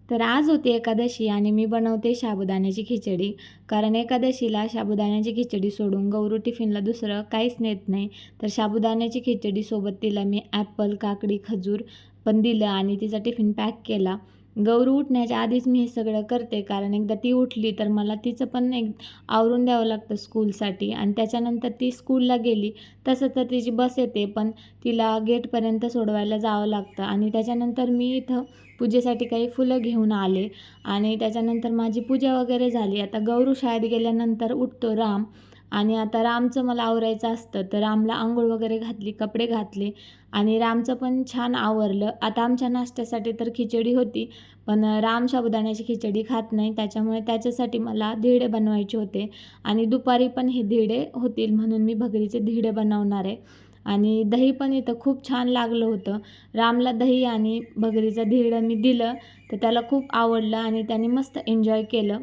तर आज होती एकादशी आणि मी बनवते साबुदाण्याची खिचडी. कारण एकादशीला साबुदाण्याची खिचडी सोडून गौरू टिफिनला दुसरं काहीच नेत नाही. तर साबुदाण्याची खिचडीसोबत तिला मी ॲपल, काकडी, खजूर पण दिलं आणि तिचा टिफिन पॅक केला. गौरू उठण्याच्या आधीच मी हे सगळं करते, कारण एकदा ती उठली तर मला तिचं पण एक आवरून द्यावं लागतं स्कूलसाठी आणि त्याच्यानंतर ती स्कूलला गेली तसं तर तिची बस येते, पण तिला गेटपर्यंत सोडवायला जावं लागतं आणि त्याच्यानंतर मी इथं पूजेसाठी काही फुलं घेऊन आले आणि त्याच्यानंतर माझी पूजा वगैरे झाली. आता गौरू शाळेत गेल्यानंतर उठतो राम आणि आता रामचं मला आवरायचं असतं, तर रामला अंघोळ वगैरे घातली, कपडे घातले आणि रामचं पण छान आवरलं. आता आमच्या नाश्त्यासाठी तर खिचडी होती, पण राम साबुदाण्याची खिचडी खात नाही, त्याच्यामुळे त्याच्यासाठी मला धिरडे बनवायचे होते आणि दुपारी पण हे धिरडे होतील म्हणून मी भगरीचे धिरडे बनवणार आहे. आणि दही पण इथं खूप छान लागलं होतं. रामला दही आणि भगरीचं धिरडं मी दिलं तर त्याला खूप आवडलं आणि त्याने मस्त एन्जॉय केलं.